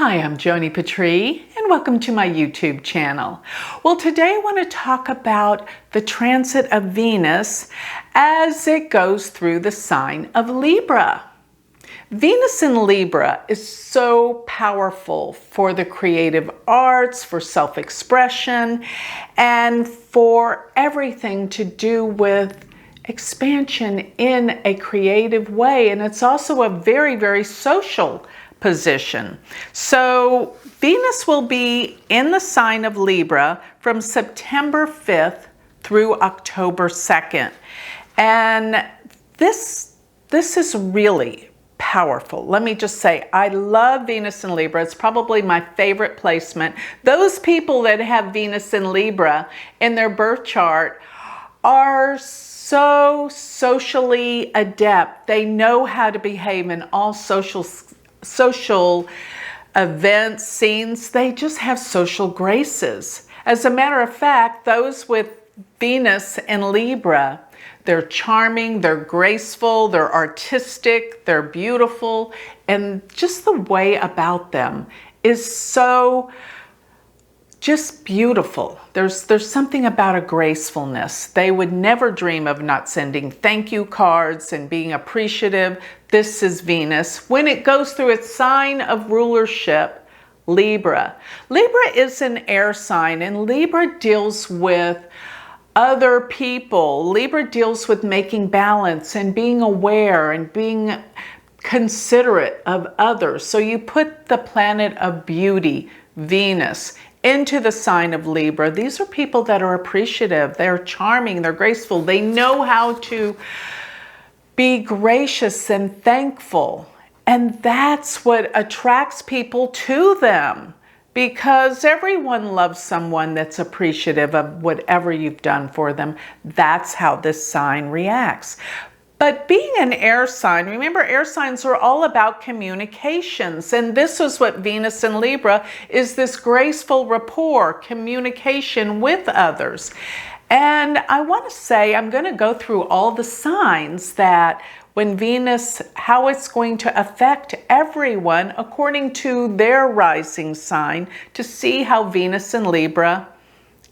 Hi, I'm Joni Patry, and welcome to my YouTube channel. Well, today I want to talk about the transit of Venus as it goes through the sign of Libra. Venus in Libra is so powerful for the creative arts, for self-expression, and for everything to do with expansion in a creative way. And it's also a very, very social position. So Venus will be in the sign of Libra from September 5th through October 2nd. And this is really powerful. Let me just say, I love Venus in Libra. It's probably my favorite placement. Those people that have Venus in Libra in their birth chart are so socially adept. They know how to behave in all social events, scenes. They just have social graces. As a matter of fact, those with Venus in Libra, they're charming, they're graceful, they're artistic, they're beautiful, and just the way about them is so just beautiful. There's something about a gracefulness. They would never dream of not sending thank you cards and being appreciative. This is Venus. When it goes through its sign of rulership, Libra. Libra is an air sign, and Libra deals with other people. Libra deals with making balance and being aware and being considerate of others. So you put the planet of beauty, Venus, into the sign of Libra. These are people that are appreciative. They're charming, they're graceful. They know how to be gracious and thankful. And that's what attracts people to them, because everyone loves someone that's appreciative of whatever you've done for them. That's how this sign reacts. But being an air sign, remember, air signs are all about communications. And this is what Venus in Libra is, this graceful rapport, communication with others. And I want to say, I'm going to go through all the signs that when Venus, how it's going to affect everyone according to their rising sign, to see how Venus in Libra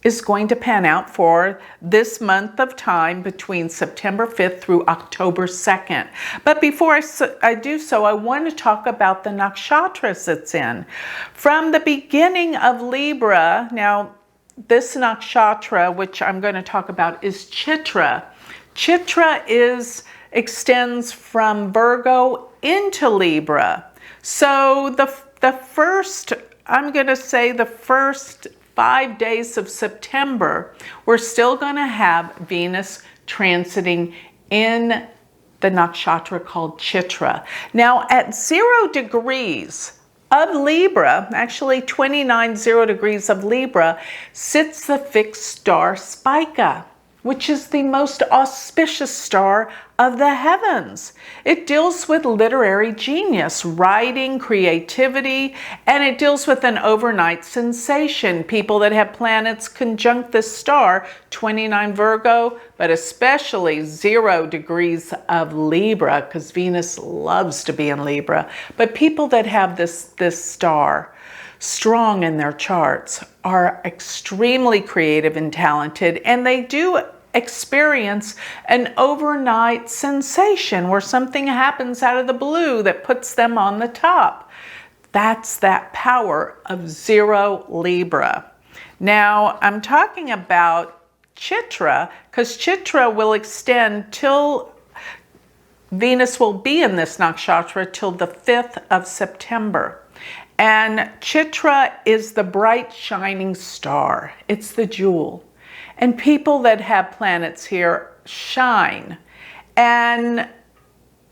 is going to pan out for this month of time between September 5th through October 2nd. But before I do so, I want to talk about the nakshatras it's in. From the beginning of Libra, now this nakshatra, which I'm going to talk about, is Chitra. Chitra extends from Virgo into Libra. So the first, I'm going to say the first 5 days of September, we're still going to have Venus transiting in the nakshatra called Chitra. Now at 0 degrees of Libra, actually 29 0 degrees of Libra, sits the fixed star Spica, which is the most auspicious star of the heavens. It deals with literary genius, writing, creativity, and it deals with an overnight sensation. People that have planets conjunct this star, 29 Virgo, but especially 0 degrees of Libra, because Venus loves to be in Libra. But people that have this star strong in their charts are extremely creative and talented, and they do experience an overnight sensation where something happens out of the blue that puts them on the top. That's that power of 0 Libra. Now, I'm talking about Chitra because Chitra will extend till Venus will be in this nakshatra till the 5th of September. And Chitra is the bright shining star. It's the jewel. And people that have planets here shine. And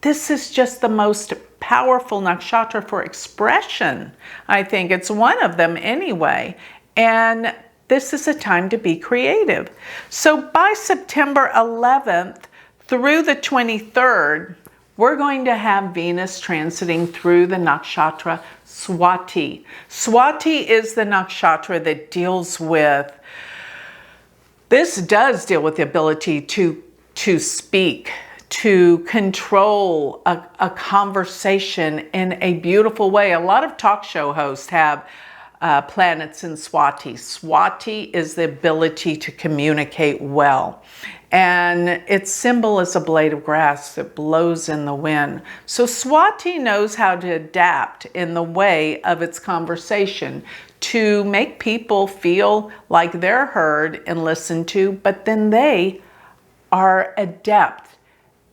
this is just the most powerful nakshatra for expression. I think it's one of them anyway. And this is a time to be creative. So by September 11th through the 23rd, we're going to have Venus transiting through the nakshatra Swati. Swati is the nakshatra that deals with, this does deal with the ability to speak, to control a conversation in a beautiful way. A lot of talk show hosts have planets in Swati. Swati is the ability to communicate well. And its symbol is a blade of grass that blows in the wind. So Swati knows how to adapt in the way of its conversation to make people feel like they're heard and listened to, but then they are adept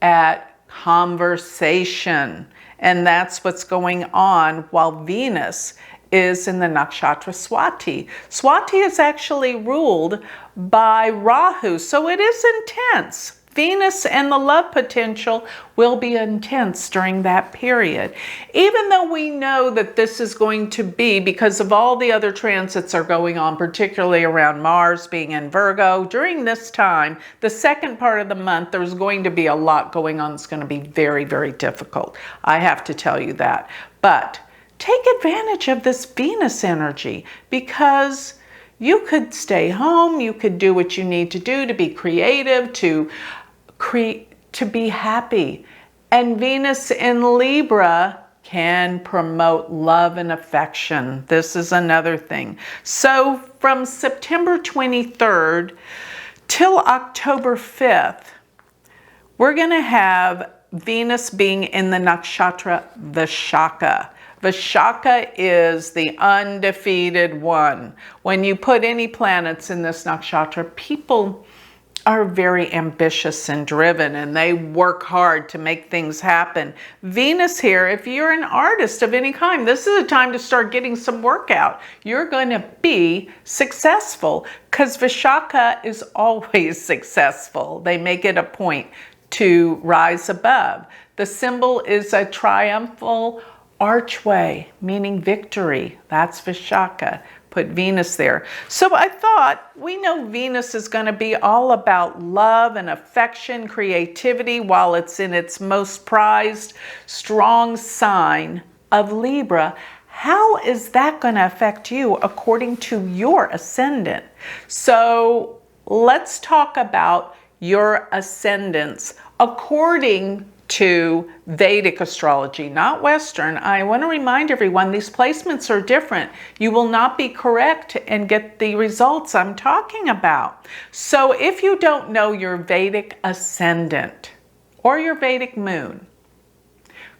at conversation. And that's what's going on while Venus is in the nakshatra Swati. Swati is actually ruled by Rahu, so it is intense. Venus and the love potential will be intense during that period. Even though we know that this is going to be, because of all the other transits are going on, particularly around Mars being in Virgo, during this time, the second part of the month, there's going to be a lot going on. It's going to be very, very difficult. I have to tell you that. But take advantage of this Venus energy, because you could stay home, you could do what you need to do to be creative, to be happy. And Venus in Libra can promote love and affection. This is another thing. So from September 23rd till October 5th, we're going to have Venus being in the nakshatra Vishaka. Vishaka is the undefeated one. When you put any planets in this nakshatra, people are very ambitious and driven, and they work hard to make things happen. Venus here, if you're an artist of any kind, this is a time to start getting some work out. You're going to be successful, because Vishaka is always successful. They make it a point to rise above. The symbol is a triumphal archway, meaning victory. That's Vishaka. Put Venus there. So I thought, we know Venus is going to be all about love and affection, creativity, while it's in its most prized, strong sign of Libra. How is that going to affect you according to your ascendant? So let's talk about your ascendants according to Vedic astrology, not Western. I want to remind everyone, these placements are different. You will not be correct and get the results I'm talking about. So if you don't know your Vedic ascendant or your Vedic moon,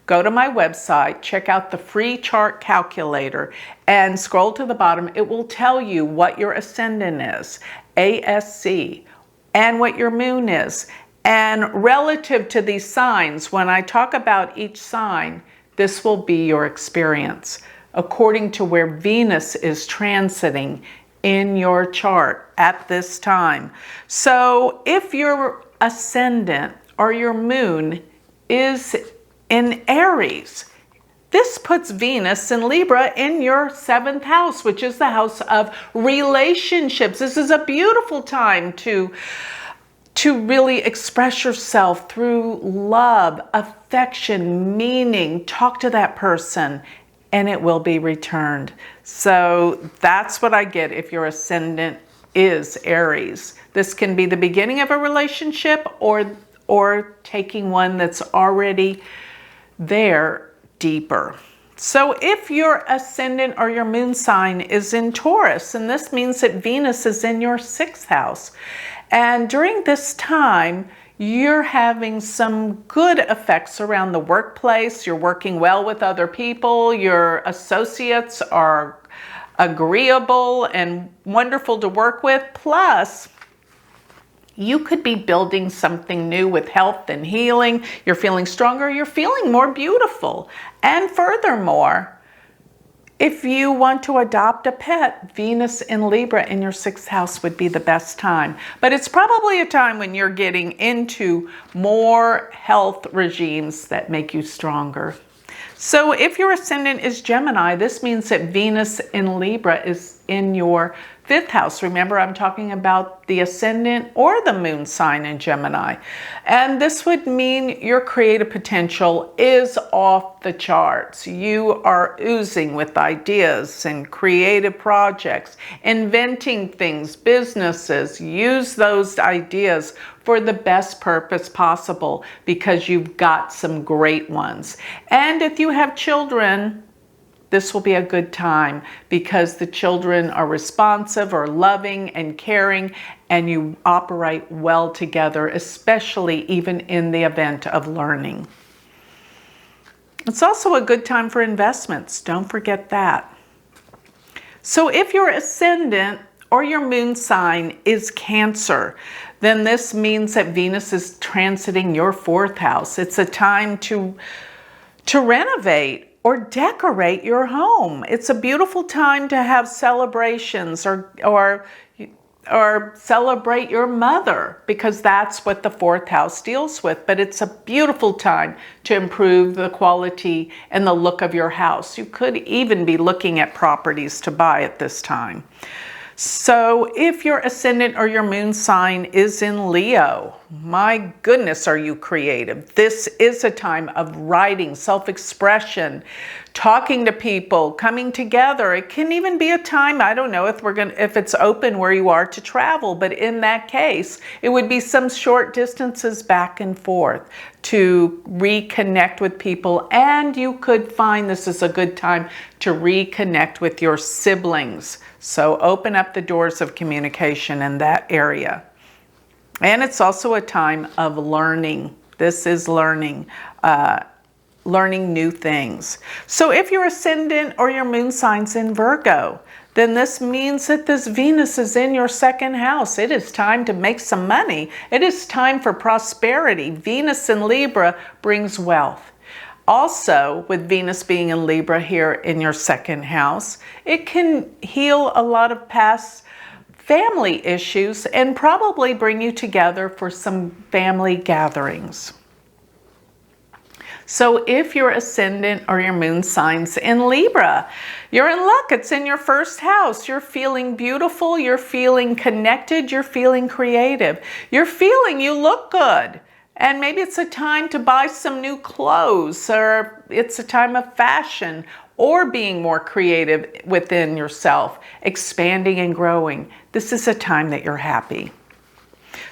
go to my website, check out the free chart calculator, and scroll to the bottom. It will tell you what your ascendant is, ASC, and what your moon is. And relative to these signs, when I talk about each sign, this will be your experience according to where Venus is transiting in your chart at this time. So if your ascendant or your moon is in Aries, this puts Venus in Libra in your 7th house, which is the house of relationships. This is a beautiful time to really express yourself through love, affection, meaning. Talk to that person and it will be returned. So that's what I get if your ascendant is Aries. This can be the beginning of a relationship or taking one that's already there deeper. So if your ascendant or your moon sign is in Taurus, and this means that Venus is in your 6th house. And during this time, you're having some good effects around the workplace. You're working well with other people. Your associates are agreeable and wonderful to work with. Plus, you could be building something new with health and healing. You're feeling stronger. You're feeling more beautiful. And furthermore, if you want to adopt a pet, Venus in Libra in your 6th house would be the best time. But it's probably a time when you're getting into more health regimes that make you stronger. So if your ascendant is Gemini, this means that Venus in Libra is in your 5th house. Remember, I'm talking about the ascendant or the moon sign in Gemini. And this would mean your creative potential is off the charts. You are oozing with ideas and creative projects, inventing things, businesses. Use those ideas for the best purpose possible because you've got some great ones. And if you have children, this will be a good time because the children are responsive or loving and caring, and you operate well together, especially even in the event of learning. It's also a good time for investments. Don't forget that. So if your ascendant or your moon sign is Cancer, then this means that Venus is transiting your 4th house. It's a time to renovate or decorate your home. It's a beautiful time to have celebrations or celebrate your mother, because that's what the 4th house deals with. But it's a beautiful time to improve the quality and the look of your house. You could even be looking at properties to buy at this time. So if your ascendant or your moon sign is in Leo, my goodness, are you creative? This is a time of writing, self-expression, talking to people, coming together. It can even be a time, I don't know if it's open where you are to travel, but in that case, it would be some short distances back and forth to reconnect with people. And you could find this is a good time to reconnect with your siblings. So open up the doors of communication in that area. And it's also a time of learning. This is learning, learning new things. So if your ascendant or your moon sign's in Virgo, then this means that this Venus is in your 2nd house. It is time to make some money. It is time for prosperity. Venus in Libra brings wealth. Also, with Venus being in Libra here in your 2nd house, it can heal a lot of past family issues and probably bring you together for some family gatherings. So if your ascendant or your moon sign's in Libra, you're in luck. It's in your 1st house. You're feeling beautiful. You're feeling connected. You're feeling creative. You're feeling you look good. And maybe it's a time to buy some new clothes, or it's a time of fashion, or being more creative within yourself, expanding and growing. This is a time that you're happy.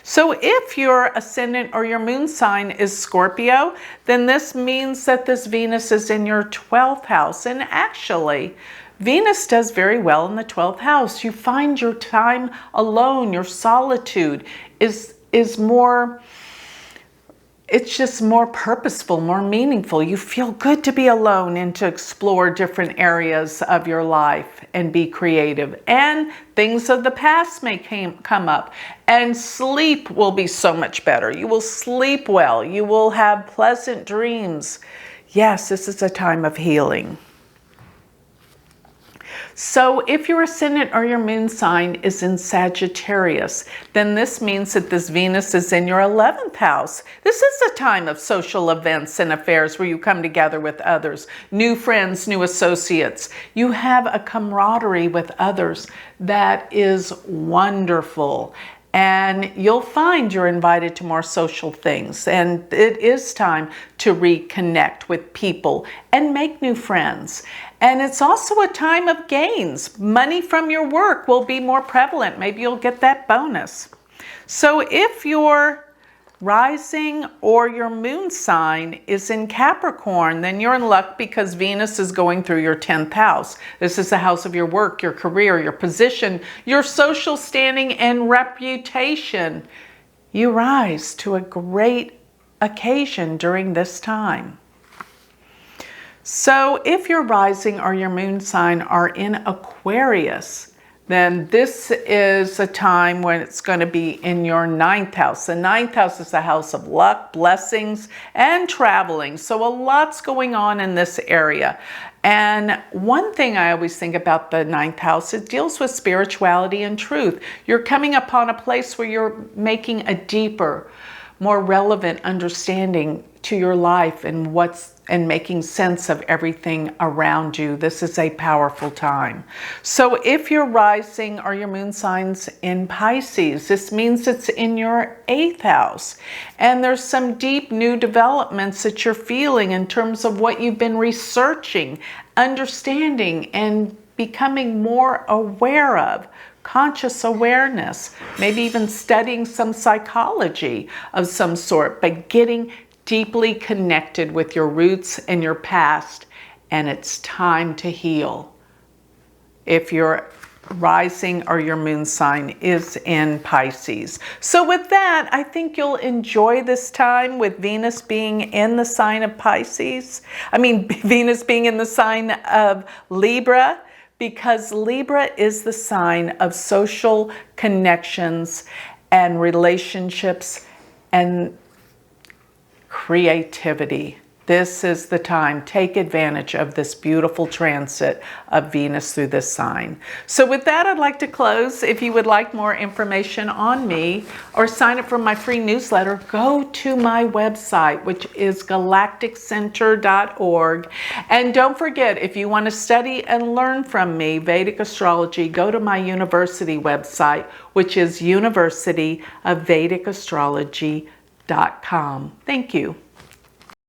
So if your ascendant or your moon sign is Scorpio, then this means that this Venus is in your 12th house. And actually, Venus does very well in the 12th house. You find your time alone, your solitude is more, it's just more purposeful, more meaningful. You feel good to be alone and to explore different areas of your life and be creative. And things of the past may come up. And sleep will be so much better. You will sleep well. You will have pleasant dreams. Yes, this is a time of healing. So if your ascendant or your moon sign is in Sagittarius, then this means that this Venus is in your 11th house. This is a time of social events and affairs where you come together with others, new friends, new associates. You have a camaraderie with others that is wonderful. And you'll find you're invited to more social things. And it is time to reconnect with people and make new friends. And it's also a time of gains. Money from your work will be more prevalent. Maybe you'll get that bonus. So if your rising or your moon sign is in Capricorn, then you're in luck because Venus is going through your 10th house. This is the house of your work, your career, your position, your social standing and reputation. You rise to a great occasion during this time. So if your rising or your moon sign are in Aquarius, then this is a time when it's going to be in your 9th house. The 9th house is the house of luck, blessings, and traveling. So a lot's going on in this area. And one thing I always think about the 9th house, it deals with spirituality and truth. You're coming upon a place where you're making a deeper, more relevant understanding to your life and and making sense of everything around you. This is a powerful time. So if your rising or your moon signs in Pisces, this means it's in your 8th house. And there's some deep new developments that you're feeling in terms of what you've been researching, understanding, and becoming more aware of. Conscious awareness, maybe even studying some psychology of some sort, but getting deeply connected with your roots and your past, and it's time to heal. If your rising or your moon sign is in Pisces. So with that, I think you'll enjoy this time with Venus being in the sign of Pisces. Venus being in the sign of Libra, because Libra is the sign of social connections and relationships and creativity. This is the time. Take advantage of this beautiful transit of Venus through this sign. So with that, I'd like to close. If you would like more information on me or sign up for my free newsletter, go to my website, which is galacticcenter.org. And don't forget, if you want to study and learn from me Vedic astrology, go to my university website, which is University of Vedic Astrology.com. Thank you.